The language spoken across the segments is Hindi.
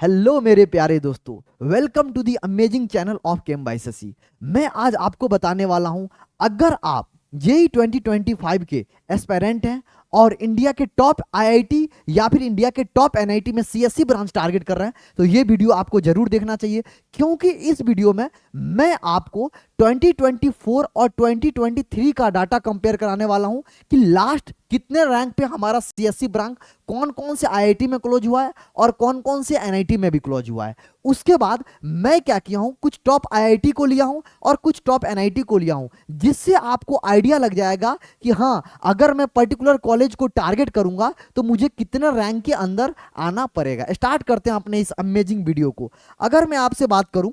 हेलो मेरे प्यारे दोस्तों, welcome to the amazing channel of Chem by Shashi. मैं आज आपको बताने वाला हूं, अगर आप जेई 2025 के एस्पेरेंट हैं और इंडिया के टॉप आईआईटी या फिर इंडिया के टॉप एनआईटी में सीएससी ब्रांच टारगेट कर रहे हैं तो ये वीडियो आपको जरूर देखना चाहिए, क्योंकि इस वीडियो में मैं आपको 2024 और 2023 का डाटा कंपेयर कराने वाला हूं कि लास्ट कितने रैंक पे हमारा सीएससी ब्रांच कौन कौन से आईआईटी में क्लोज हुआ है और कौन कौन से एनआईटी में भी क्लोज हुआ है। उसके बाद मैं क्या किया हूं, कुछ टॉप आईआईटी को लिया हूं और कुछ टॉप एनआईटी को लिया हूं, जिससे आपको आइडिया लग जाएगा कि हाँ, अगर मैं पर्टिकुलर कॉलेज को टारगेट करूंगा तो मुझे कितने रैंक के अंदर आना पड़ेगा। स्टार्ट करते हैं अपने इस अमेजिंग वीडियो को। अगर मैं आपसे बात करूं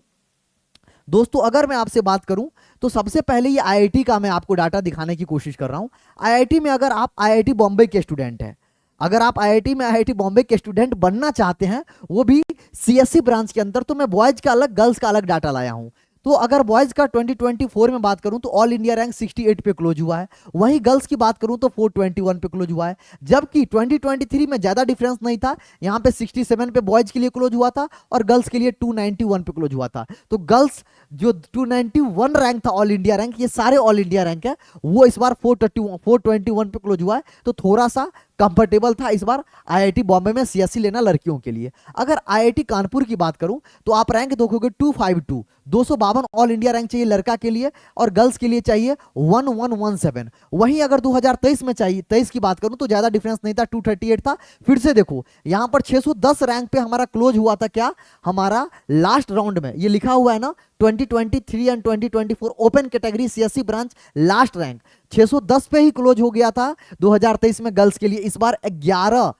दोस्तों, अगर मैं आपसे बात करूं तो सबसे पहले ये आईआईटी का मैं आपको डाटा दिखाने की कोशिश कर रहा हूं। आईआईटी में अगर आप आईआईटी बॉम्बे के स्टूडेंट हैं, अगर आप आईआईटी में आईआईटी बॉम्बे के स्टूडेंट बनना चाहते हैं, वो भी सीएससी ब्रांच के अंदर, तो मैं बॉयज का अलग गर्ल्स का अलग डाटा लाया हूं। तो अगर बॉयज का 2024 में बात करूं तो ऑल इंडिया रैंक 68 पे क्लोज हुआ है, वहीं गर्ल्स की बात करूं तो 421 पे क्लोज हुआ है। जबकि 2023 में ज्यादा डिफरेंस नहीं था, यहां पे 67 पे बॉयज के लिए क्लोज हुआ था और गर्ल्स के लिए 291 पे क्लोज हुआ था। तो गर्ल्स जो 291 रैंक था ऑल इंडिया रैंक, ये सारे ऑल इंडिया रैंक है, वो इस बार 421 पे क्लोज हुआ है। तो थोड़ा सा कंफर्टेबल था इस बार आईआईटी बॉम्बे में सीएससी लेना लड़कियों के लिए। अगर आईआईटी कानपुर की बात करूं तो आप रैंक देखोगे 252, 252 ऑल इंडिया रैंक चाहिए लड़का के लिए और गर्ल्स के लिए चाहिए 1117। वहीं अगर 2023 में चाहिए, 23 की बात करूं तो ज्यादा डिफरेंस नहीं था, 238 था। फिर से देखो, यहां पर 610 रैंक पे हमारा क्लोज हुआ था, क्या हमारा लास्ट राउंड में ये लिखा हुआ है ना, 2023 and 2024 open category CSC branch last rank 610 पे ही क्लोज हो गया था 2023 में गर्ल्स के लिए। इस बार 111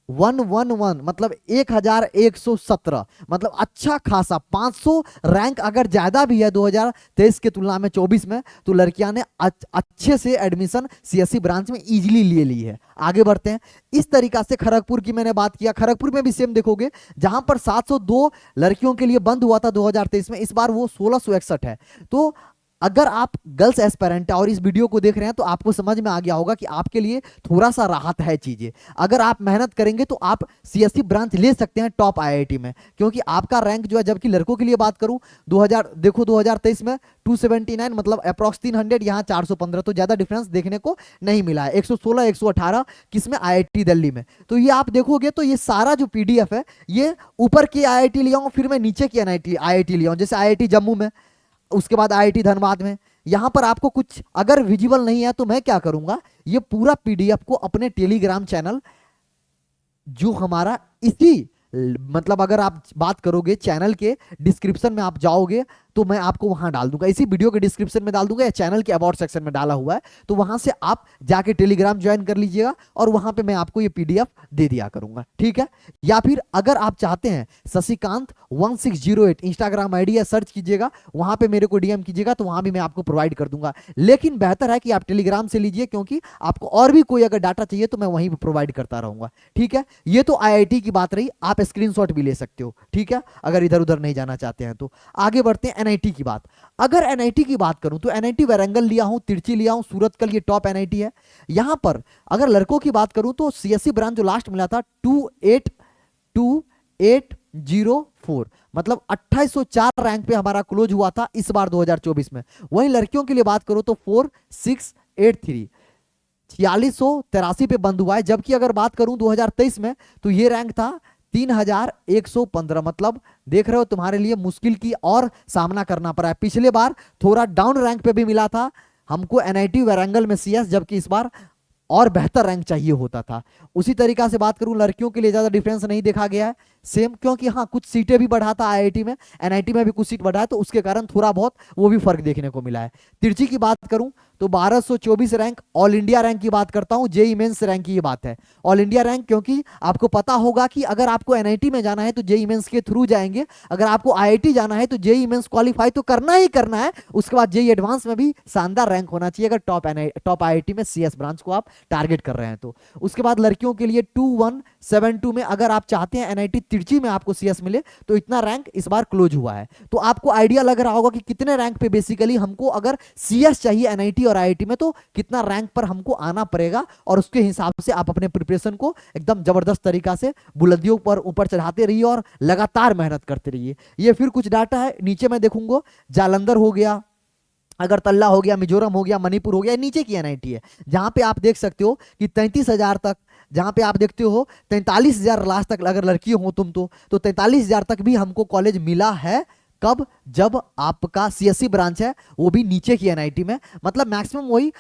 मतलब 1117, मतलब अच्छा खासा 500 रैंक अगर ज्यादा भी है 2023 के तुलना में 24 में, तो लड़कियां ने अच्छे से एडमिशन सीएससी ब्रांच में इजीली ले ली है। आगे बढ़ते हैं। इस तरीका से खड़गपुर की मैंने बात किया, खड़गपुर में भी सेम देखोगे, जहां पर 702 लड़कियों के लिए बंद हुआ था 2023 में, इस बार वो 1661 है। तो अगर आप गर्ल्स एस्पेरेंट और इस वीडियो को देख रहे हैं तो आपको समझ में आ गया होगा कि आपके लिए थोड़ा सा राहत है चीजें। अगर आप मेहनत करेंगे तो आप सीएससी ब्रांच ले सकते हैं टॉप आईआईटी में, क्योंकि आपका रैंक जो है, जबकि लड़कों के लिए बात करूं 2023 में 279 मतलब अप्रॉक्स 300, यहाँ 415, तो ज्यादा डिफरेंस देखने को नहीं मिला है। 116 118 किसमें, आईआईटी दिल्ली में। तो ये आप देखोगे तो ये सारा जो पीडीएफ है, ये ऊपर की आईआईटी लिया हूं, फिर मैं नीचे की आईआईटी लिया हूं, जैसे आईआईटी जम्मू में, उसके बाद आईआईटी धनबाद में। यहां पर आपको कुछ अगर विजिबल नहीं है तो मैं क्या करूंगा, ये पूरा पीडीएफ को अपने टेलीग्राम चैनल, जो हमारा इसी मतलब अगर आप बात करोगे चैनल के डिस्क्रिप्शन में आप जाओगे तो मैं आपको वहां डाल दूंगा, इसी वीडियो के डिस्क्रिप्शन में डाल दूंगा या चैनल के अबाउट सेक्शन में डाला हुआ है, तो वहां से आप जाके टेलीग्राम ज्वाइन कर लीजिएगा और वहां पे मैं आपको ये पीडीएफ दे दिया करूंगा, ठीक है। या फिर अगर आप चाहते हैं शशिकांत 1608 इंस्टाग्राम आईडी है, सर्च कीजिएगा, वहां पे मेरे को डीएम कीजिएगा, तो वहां भी मैं आपको प्रोवाइड कर दूंगा। लेकिन बेहतर है कि आप टेलीग्राम से लीजिए, क्योंकि आपको और भी कोई अगर डाटा चाहिए तो मैं वहीं पर प्रोवाइड करता रहूंगा, ठीक है। ये तो आईआईटी की बात रही, आप स्क्रीनशॉट भी ले सकते हो, ठीक है, अगर इधर उधर नहीं जाना चाहते हैं तो। आगे बढ़ते हैं एनआईटी की बात। अगर एनआईटी की बात करूं तो एनआईटी वारंगल लिया हूं, तिरची लिया हूं, सूरत का ये टॉप एनआईटी है। यहां पर अगर लड़कों की बात करूं तो सीएससी ब्रांच जो लास्ट मिला था 28804, मतलब 2804 रैंक पे हमारा क्लोज हुआ था इस बार 2024 में। वहीं लड़कियों के लिए बात करूं तो 4683, 4683 पे बंद हुआ है। जबकि अगर बात करूं 2023 में तो ये रैंक था 3115, मतलब देख रहे हो तुम्हारे लिए मुश्किल की और सामना करना पड़ा है। पिछले बार थोड़ा डाउन रैंक पे भी मिला था हमको एनआईटी वारंगल में सीएस, जबकि इस बार और बेहतर रैंक चाहिए होता था। उसी तरीका से बात करूं लड़कियों के लिए ज्यादा डिफरेंस नहीं देखा गया है, सेम, क्योंकि हाँ कुछ सीटें भी बढ़ा था आईआईटी में, एनआईटी में भी कुछ सीट बढ़ा है, तो उसके कारण थोड़ा बहुत वो भी फर्क देखने को मिला है। तिरची की बात करूं तो 1224 रैंक ऑल इंडिया रैंक की बात करता हूं, जेई मेंस रैंक की ये बात है, ऑल इंडिया रैंक, क्योंकि आपको पता होगा कि अगर आपको एनआईटी में जाना है तो जेई मेंस के थ्रू जाएंगे, अगर आपको आईआईटी जाना है तो जेई मेंस क्वालिफाई तो करना ही करना है, उसके बाद जेई एडवांस में भी शानदार रैंक होना चाहिए अगर टॉप आईआईटी में सीएस ब्रांच को आप टारगेट कर रहे हैं तो। उसके बाद लड़कियों के लिए 2172 में अगर आप चाहते हैं एनआईटी तिरछी में आपको सीएस मिले, तो इतना रैंक इस बार क्लोज हुआ है। तो आपको आइडिया लग रहा होगा कि कितने रैंक पे बेसिकली हमको अगर सीएस चाहिए एनआईटी और आईआईटी में, तो कितना रैंक पर हमको आना पड़ेगा, और उसके हिसाब से आप अपने प्रिपरेशन को एकदम जबरदस्त तरीका से बुलंदियों पर ऊपर चढ़ाते रहिए और लगातार मेहनत करते रहिए। ये फिर कुछ डाटा है, नीचे मैं देखूंगा जालंधर हो गया, अगरतला हो गया, मिजोरम हो गया, मणिपुर हो गया, नीचे की एनआईटी है जहां पे आप देख सकते हो कि 33,000 तक, जहां पे आप देखते हो 43,000 लास्ट तक अगर लड़की हो तुम तो 43,000 तक भी हमको कॉलेज मिला है। कब? जब आपका सीएससी ब्रांच है वो भी नीचे की एनआईटी में, मतलब मैक्सिमम वही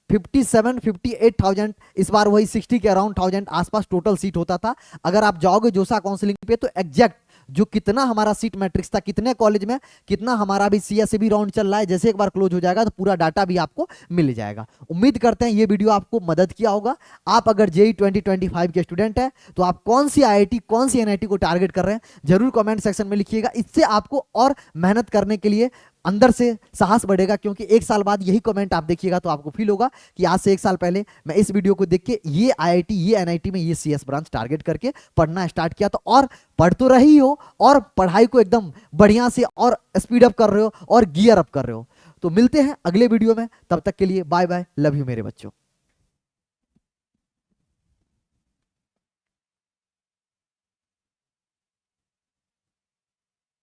57-58,000, इस बार वही 60 के अराउंड 1000 आसपास टोटल सीट होता था। अगर आप जाओगे जोसा काउंसलिंग पे तो एग्जैक्ट जो कितना हमारा सीट मैट्रिक्स था, कितने कॉलेज में कितना हमारा भी सीएससी भी राउंड चल रहा है, जैसे एक बार क्लोज हो जाएगा तो पूरा डाटा भी आपको मिल जाएगा। उम्मीद करते हैं ये वीडियो आपको मदद किया होगा। आप अगर जेई 2025 के स्टूडेंट है तो आप कौन सी आईआईटी कौन सी एनआईटी को टारगेट कर रहे हैं जरूर कमेंट सेक्शन में लिखिएगा। इससे आपको और मेहनत करने के लिए अंदर से साहस बढ़ेगा, क्योंकि एक साल बाद यही कमेंट आप देखिएगा तो आपको फील होगा कि आज से एक साल पहले मैं इस वीडियो को देख के ये आईआईटी ये एनआईटी में ये सीएस ब्रांच टारगेट करके पढ़ना स्टार्ट किया। तो और पढ़ तो रही हो और पढ़ाई को एकदम बढ़िया से और स्पीड अप कर रहे हो और गियर अप कर रहे हो। तो मिलते हैं अगले वीडियो में, तब तक के लिए बाय बाय, लव यू मेरे बच्चों।